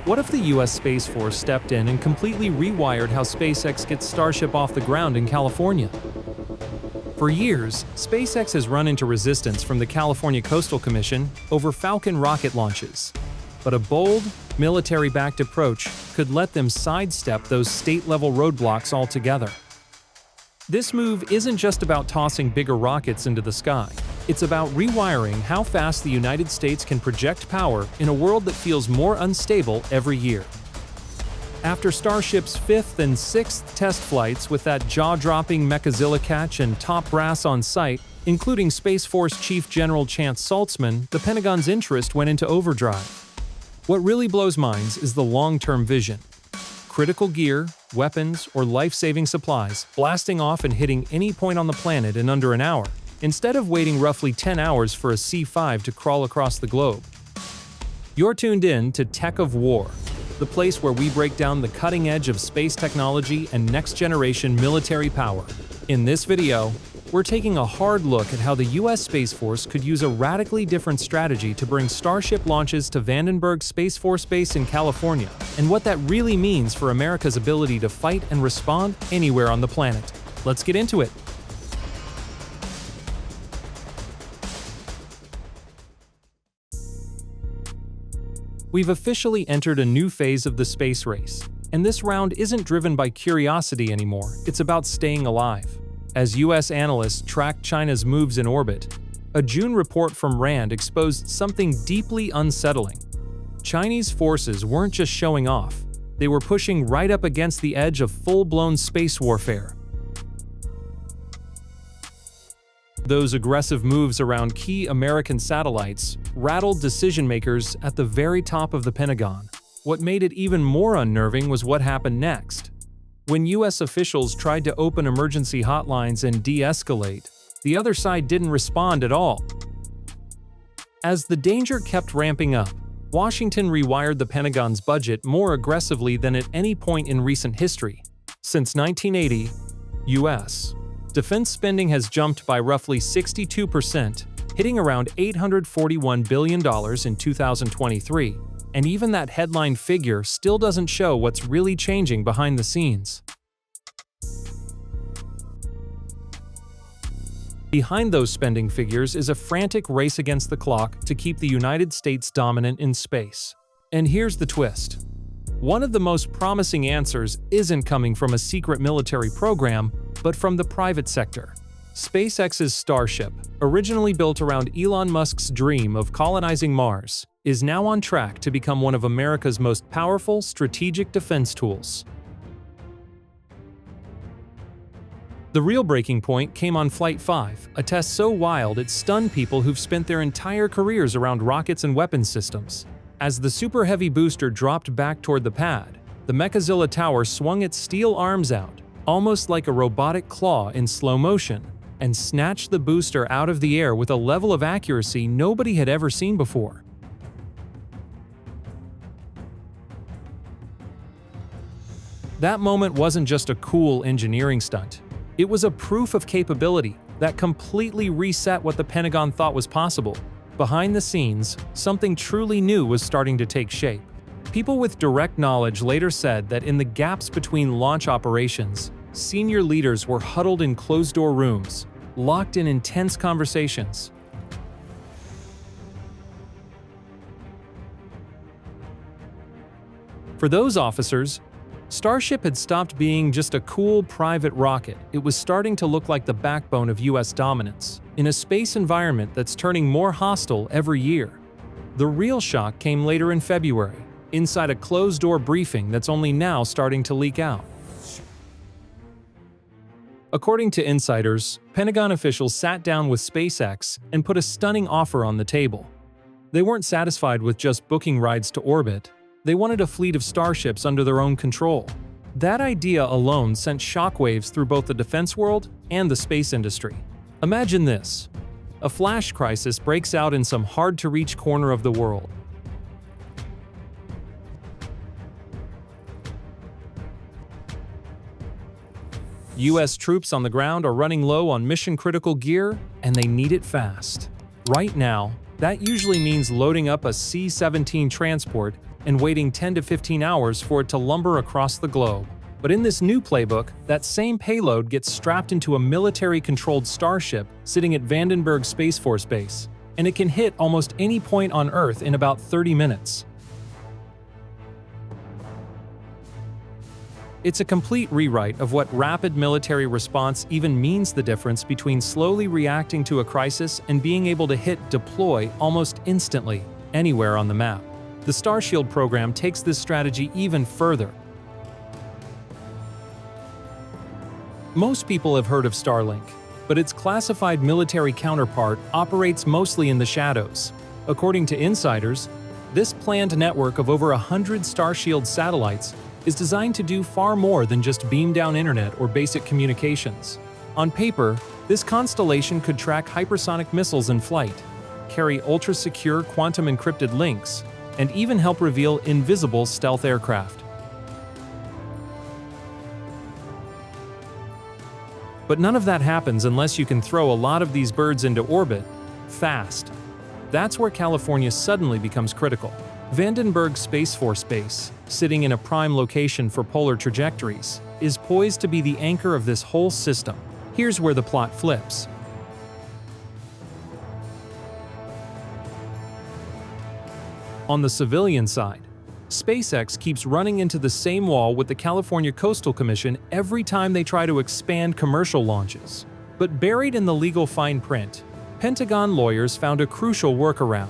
What if the US Space Force stepped in and completely rewired how SpaceX gets Starship off the ground in California? For years, SpaceX has run into resistance from the California Coastal Commission over Falcon rocket launches. But a bold, military-backed approach could let them sidestep those state-level roadblocks altogether. This move isn't just about tossing bigger rockets into the sky. It's about rewiring how fast the United States can project power in a world that feels more unstable every year. After Starship's 5th and 6th test flights with that jaw-dropping Mechazilla catch and top brass on site, including Space Force Chief General Chance Saltzman, the Pentagon's interest went into overdrive. What really blows minds is the long-term vision. Critical gear, weapons, or life-saving supplies blasting off and hitting any point on the planet in under an hour, instead of waiting roughly 10 hours for a C-5 to crawl across the globe. You're tuned in to Tech of War, the place where we break down the cutting edge of space technology and next-generation military power. In this video, we're taking a hard look at how the US Space Force could use a radically different strategy to bring Starship launches to Vandenberg Space Force Base in California, and what that really means for America's ability to fight and respond anywhere on the planet. Let's get into it. We've officially entered a new phase of the space race, and this round isn't driven by curiosity anymore, it's about staying alive. As US analysts track China's moves in orbit, a June report from RAND exposed something deeply unsettling. Chinese forces weren't just showing off, they were pushing right up against the edge of full-blown space warfare. Those aggressive moves around key American satellites rattled decision-makers at the very top of the Pentagon. What made it even more unnerving was what happened next. When US officials tried to open emergency hotlines and de-escalate, the other side didn't respond at all. As the danger kept ramping up, Washington rewired the Pentagon's budget more aggressively than at any point in recent history. Since 1980, US defense spending has jumped by roughly 62%, hitting around $841 billion in 2023. And even that headline figure still doesn't show what's really changing behind the scenes. Behind those spending figures is a frantic race against the clock to keep the United States dominant in space. And here's the twist. One of the most promising answers isn't coming from a secret military program, but from the private sector. SpaceX's Starship, originally built around Elon Musk's dream of colonizing Mars, is now on track to become one of America's most powerful strategic defense tools. The real breaking point came on Flight 5, a test so wild it stunned people who've spent their entire careers around rockets and weapons systems. As the Super Heavy booster dropped back toward the pad, the Mechazilla tower swung its steel arms out, almost like a robotic claw in slow motion, and snatched the booster out of the air with a level of accuracy nobody had ever seen before. That moment wasn't just a cool engineering stunt. It was a proof of capability that completely reset what the Pentagon thought was possible. Behind the scenes, something truly new was starting to take shape. People with direct knowledge later said that in the gaps between launch operations, senior leaders were huddled in closed-door rooms, locked in intense conversations. For those officers, Starship had stopped being just a cool private rocket. It was starting to look like the backbone of US dominance, in a space environment that's turning more hostile every year. The real shock came later in February, inside a closed-door briefing that's only now starting to leak out. According to insiders, Pentagon officials sat down with SpaceX and put a stunning offer on the table. They weren't satisfied with just booking rides to orbit. They wanted a fleet of Starships under their own control. That idea alone sent shockwaves through both the defense world and the space industry. Imagine this. A flash crisis breaks out in some hard-to-reach corner of the world. US troops on the ground are running low on mission-critical gear, and they need it fast. Right now, that usually means loading up a C-17 transport and waiting 10 to 15 hours for it to lumber across the globe. But in this new playbook, that same payload gets strapped into a military-controlled starship sitting at Vandenberg Space Force Base, and it can hit almost any point on Earth in about 30 minutes. It's a complete rewrite of what rapid military response even means, the difference between slowly reacting to a crisis and being able to hit deploy almost instantly, anywhere on the map. The Starshield program takes this strategy even further. Most people have heard of Starlink, but its classified military counterpart operates mostly in the shadows. According to insiders, this planned network of over 100 Starshield satellites is designed to do far more than just beam down internet or basic communications. On paper, this constellation could track hypersonic missiles in flight, carry ultra-secure quantum-encrypted links, and even help reveal invisible stealth aircraft. But none of that happens unless you can throw a lot of these birds into orbit, fast. That's where California suddenly becomes critical. Vandenberg Space Force Base, sitting in a prime location for polar trajectories, is poised to be the anchor of this whole system. Here's where the plot flips. On the civilian side, SpaceX keeps running into the same wall with the California Coastal Commission every time they try to expand commercial launches. But buried in the legal fine print, Pentagon lawyers found a crucial workaround.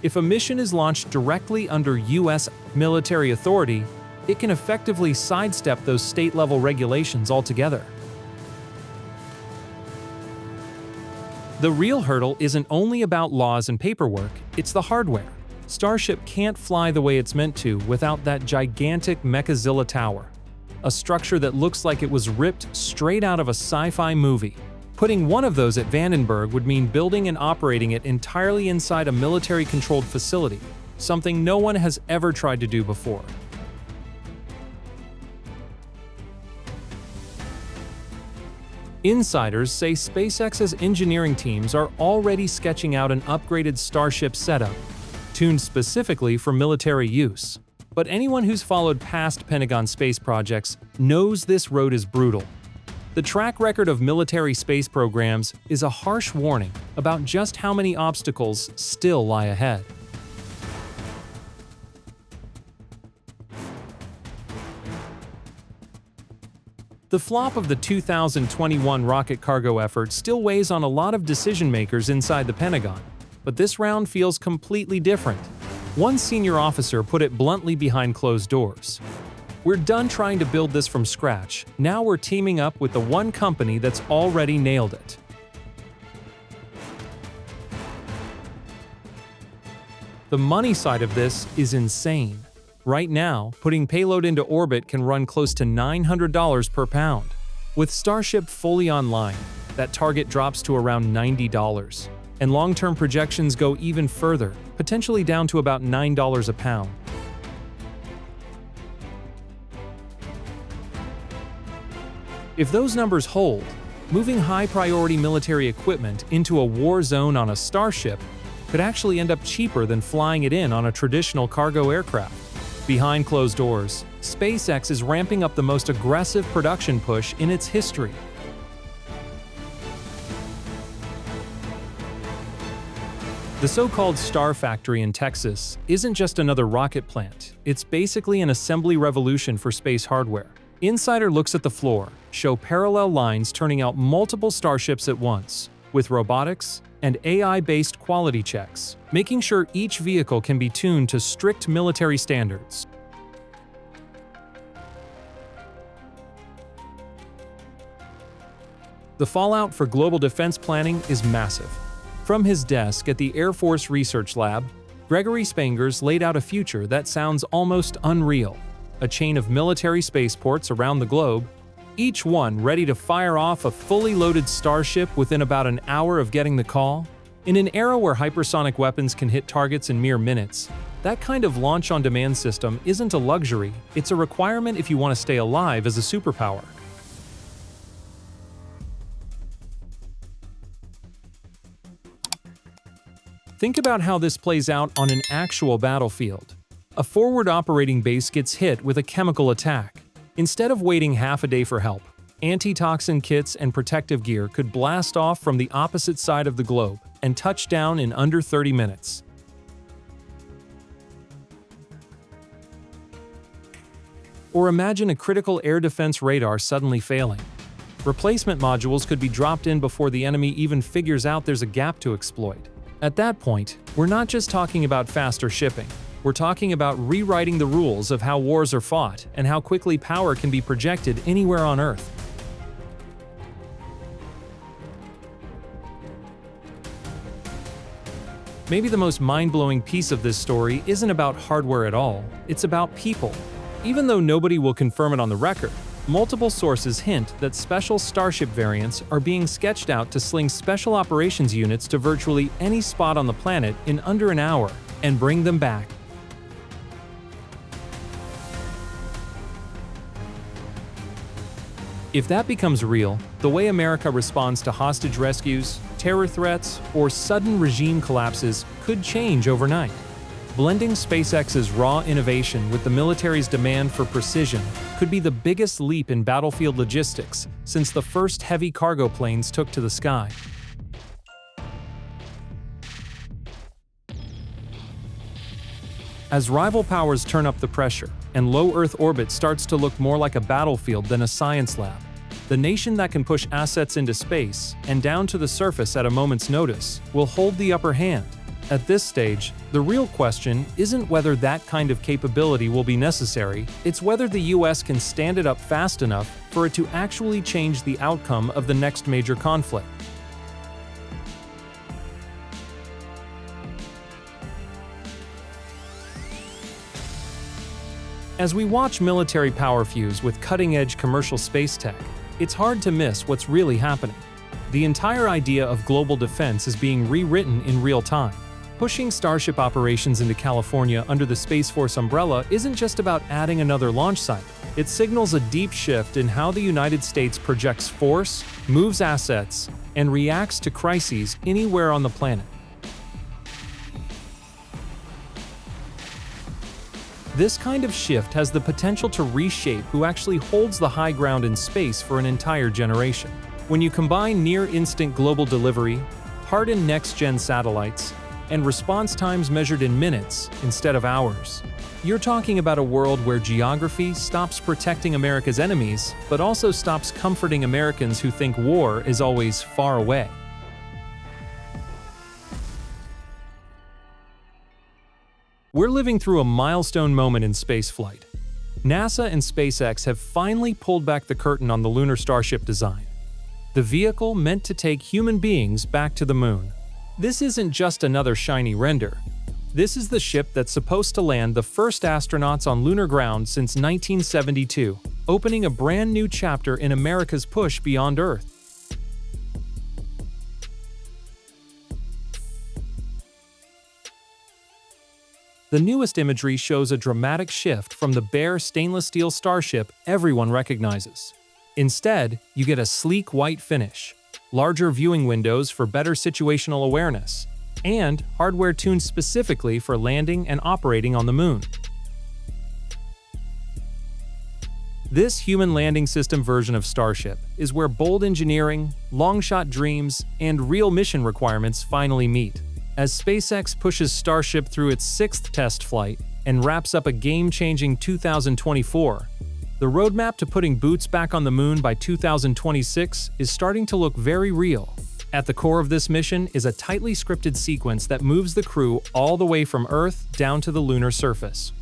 If a mission is launched directly under U.S. military authority, it can effectively sidestep those state-level regulations altogether. The real hurdle isn't only about laws and paperwork, it's the hardware. Starship can't fly the way it's meant to without that gigantic Mechazilla tower, a structure that looks like it was ripped straight out of a sci-fi movie. Putting one of those at Vandenberg would mean building and operating it entirely inside a military-controlled facility, something no one has ever tried to do before. Insiders say SpaceX's engineering teams are already sketching out an upgraded Starship setup, tuned specifically for military use. But anyone who's followed past Pentagon space projects knows this road is brutal. The track record of military space programs is a harsh warning about just how many obstacles still lie ahead. The flop of the 2021 rocket cargo effort still weighs on a lot of decision-makers inside the Pentagon. But this round feels completely different. One senior officer put it bluntly behind closed doors. "We're done trying to build this from scratch. Now we're teaming up with the one company that's already nailed it." The money side of this is insane. Right now, putting payload into orbit can run close to $900 per pound. With Starship fully online, that target drops to around $90. And long-term projections go even further, potentially down to about $9 a pound. If those numbers hold, moving high-priority military equipment into a war zone on a Starship could actually end up cheaper than flying it in on a traditional cargo aircraft. Behind closed doors, SpaceX is ramping up the most aggressive production push in its history. The so-called Star Factory in Texas isn't just another rocket plant, it's basically an assembly revolution for space hardware. Insider looks at the floor show parallel lines turning out multiple Starships at once, with robotics and AI-based quality checks, making sure each vehicle can be tuned to strict military standards. The fallout for global defense planning is massive. From his desk at the Air Force Research Lab, Gregory Spangers laid out a future that sounds almost unreal. A chain of military spaceports around the globe, each one ready to fire off a fully loaded Starship within about an hour of getting the call. In an era where hypersonic weapons can hit targets in mere minutes, that kind of launch-on-demand system isn't a luxury, it's a requirement if you want to stay alive as a superpower. Think about how this plays out on an actual battlefield. A forward operating base gets hit with a chemical attack. Instead of waiting half a day for help, antitoxin kits and protective gear could blast off from the opposite side of the globe and touch down in under 30 minutes. Or imagine a critical air defense radar suddenly failing. Replacement modules could be dropped in before the enemy even figures out there's a gap to exploit. At that point, we're not just talking about faster shipping. We're talking about rewriting the rules of how wars are fought and how quickly power can be projected anywhere on Earth. Maybe the most mind-blowing piece of this story isn't about hardware at all, it's about people. Even though nobody will confirm it on the record, multiple sources hint that special Starship variants are being sketched out to sling special operations units to virtually any spot on the planet in under an hour and bring them back. If that becomes real, the way America responds to hostage rescues, terror threats, or sudden regime collapses could change overnight. Blending SpaceX's raw innovation with the military's demand for precision could be the biggest leap in battlefield logistics since the first heavy cargo planes took to the sky. As rival powers turn up the pressure and low Earth orbit starts to look more like a battlefield than a science lab, the nation that can push assets into space and down to the surface at a moment's notice will hold the upper hand. At this stage, the real question isn't whether that kind of capability will be necessary, it's whether the US can stand it up fast enough for it to actually change the outcome of the next major conflict. As we watch military power fuse with cutting-edge commercial space tech, it's hard to miss what's really happening. The entire idea of global defense is being rewritten in real time. Pushing Starship operations into California under the Space Force umbrella isn't just about adding another launch site. It signals a deep shift in how the United States projects force, moves assets, and reacts to crises anywhere on the planet. This kind of shift has the potential to reshape who actually holds the high ground in space for an entire generation. When you combine near-instant global delivery, hardened next-gen satellites, and response times measured in minutes instead of hours, you're talking about a world where geography stops protecting America's enemies, but also stops comforting Americans who think war is always far away. We're living through a milestone moment in spaceflight. NASA and SpaceX have finally pulled back the curtain on the lunar Starship design. The vehicle meant to take human beings back to the moon. This isn't just another shiny render. This is the ship that's supposed to land the first astronauts on lunar ground since 1972, opening a brand new chapter in America's push beyond Earth. The newest imagery shows a dramatic shift from the bare stainless steel Starship everyone recognizes. Instead, you get a sleek white finish, larger viewing windows for better situational awareness, and hardware tuned specifically for landing and operating on the moon. This human landing system version of Starship is where bold engineering, long-shot dreams, and real mission requirements finally meet. As SpaceX pushes Starship through its 6th test flight and wraps up a game-changing 2024, the roadmap to putting boots back on the moon by 2026 is starting to look very real. At the core of this mission is a tightly scripted sequence that moves the crew all the way from Earth down to the lunar surface.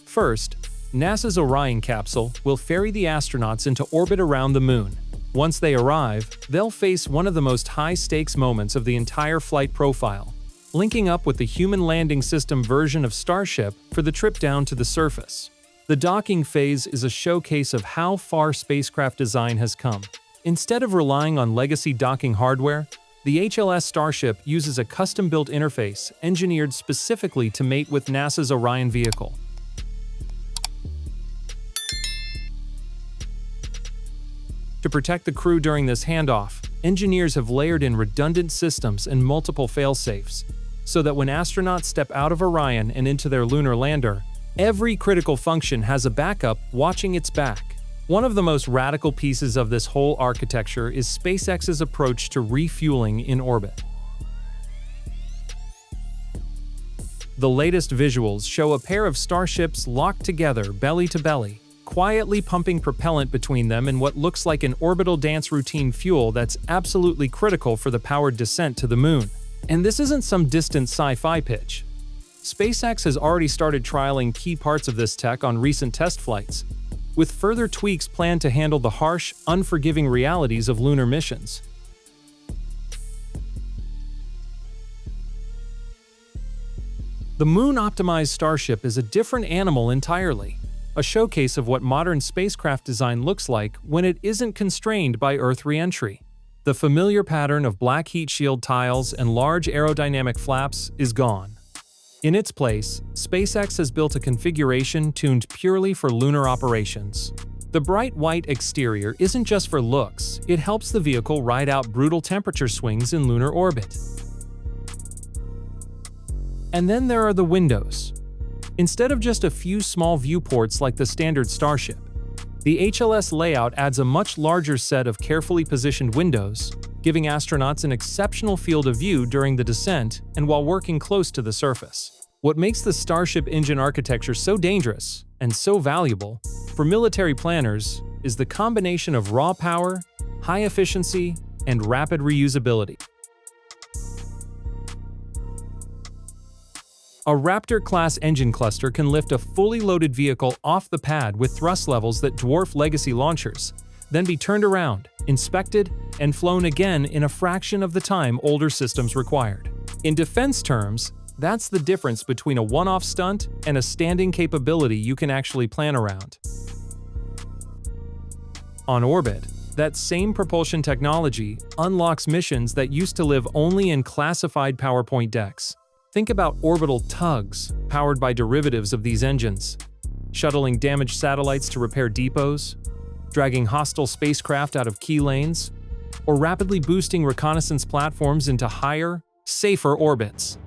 First, NASA's Orion capsule will ferry the astronauts into orbit around the moon. Once they arrive, they'll face one of the most high-stakes moments of the entire flight profile, linking up with the Human Landing System version of Starship for the trip down to the surface. The docking phase is a showcase of how far spacecraft design has come. Instead of relying on legacy docking hardware, the HLS Starship uses a custom-built interface engineered specifically to mate with NASA's Orion vehicle. To protect the crew during this handoff, engineers have layered in redundant systems and multiple fail-safes, so that when astronauts step out of Orion and into their lunar lander, every critical function has a backup watching its back. One of the most radical pieces of this whole architecture is SpaceX's approach to refueling in orbit. The latest visuals show a pair of starships locked together belly to belly, quietly pumping propellant between them in what looks like an orbital dance routine fuel that's absolutely critical for the powered descent to the moon. And this isn't some distant sci-fi pitch. SpaceX has already started trialing key parts of this tech on recent test flights, with further tweaks planned to handle the harsh, unforgiving realities of lunar missions. The Moon-optimized Starship is a different animal entirely, a showcase of what modern spacecraft design looks like when it isn't constrained by Earth re-entry. The familiar pattern of black heat shield tiles and large aerodynamic flaps is gone. In its place, SpaceX has built a configuration tuned purely for lunar operations. The bright white exterior isn't just for looks, it helps the vehicle ride out brutal temperature swings in lunar orbit. And then there are the windows. Instead of just a few small viewports like the standard Starship, the HLS layout adds a much larger set of carefully positioned windows, giving astronauts an exceptional field of view during the descent and while working close to the surface. What makes the Starship engine architecture so dangerous and so valuable for military planners is the combination of raw power, high efficiency, and rapid reusability. A Raptor-class engine cluster can lift a fully loaded vehicle off the pad with thrust levels that dwarf legacy launchers, then be turned around, inspected, and flown again in a fraction of the time older systems required. In defense terms, that's the difference between a one-off stunt and a standing capability you can actually plan around. On orbit, that same propulsion technology unlocks missions that used to live only in classified PowerPoint decks. Think about orbital tugs, powered by derivatives of these engines, shuttling damaged satellites to repair depots, dragging hostile spacecraft out of key lanes, or rapidly boosting reconnaissance platforms into higher, safer orbits.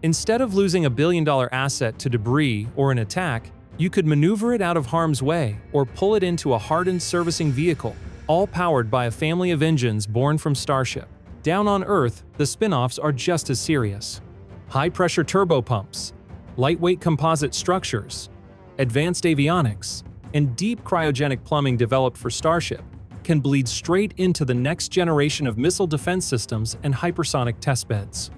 Instead of losing a billion-dollar asset to debris or an attack, you could maneuver it out of harm's way or pull it into a hardened servicing vehicle, all powered by a family of engines born from Starship. Down on Earth, the spin-offs are just as serious. High-pressure turbopumps, lightweight composite structures, advanced avionics, and deep cryogenic plumbing developed for Starship can bleed straight into the next generation of missile defense systems and hypersonic testbeds.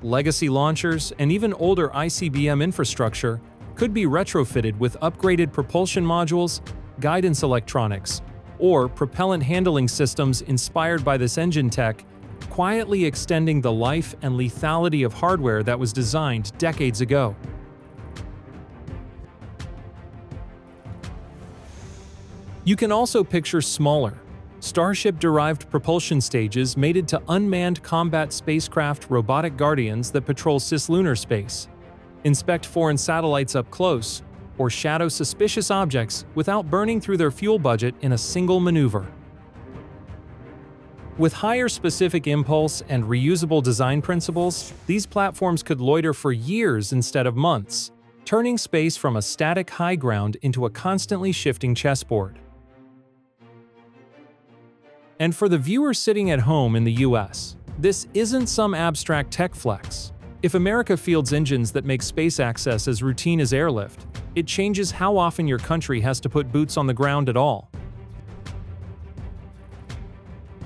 Legacy launchers and even older ICBM infrastructure could be retrofitted with upgraded propulsion modules, guidance electronics, or propellant handling systems inspired by this engine tech, quietly extending the life and lethality of hardware that was designed decades ago. You can also picture smaller, Starship-derived propulsion stages mated to unmanned combat spacecraft robotic guardians that patrol cislunar space, inspect foreign satellites up close, or shadow suspicious objects without burning through their fuel budget in a single maneuver. With higher specific impulse and reusable design principles, these platforms could loiter for years instead of months, turning space from a static high ground into a constantly shifting chessboard. And for the viewer sitting at home in the US, this isn't some abstract tech flex. If America fields engines that make space access as routine as airlift, it changes how often your country has to put boots on the ground at all.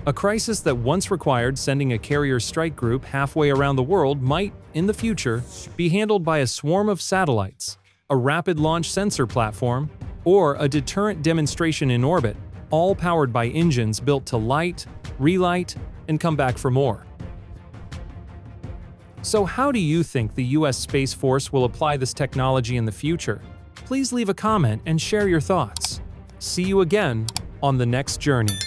A crisis that once required sending a carrier strike group halfway around the world might, in the future, be handled by a swarm of satellites, a rapid launch sensor platform, or a deterrent demonstration in orbit, all powered by engines built to light, relight, and come back for more. So how do you think the US Space Force will apply this technology in the future? Please leave a comment and share your thoughts. See you again on the next journey.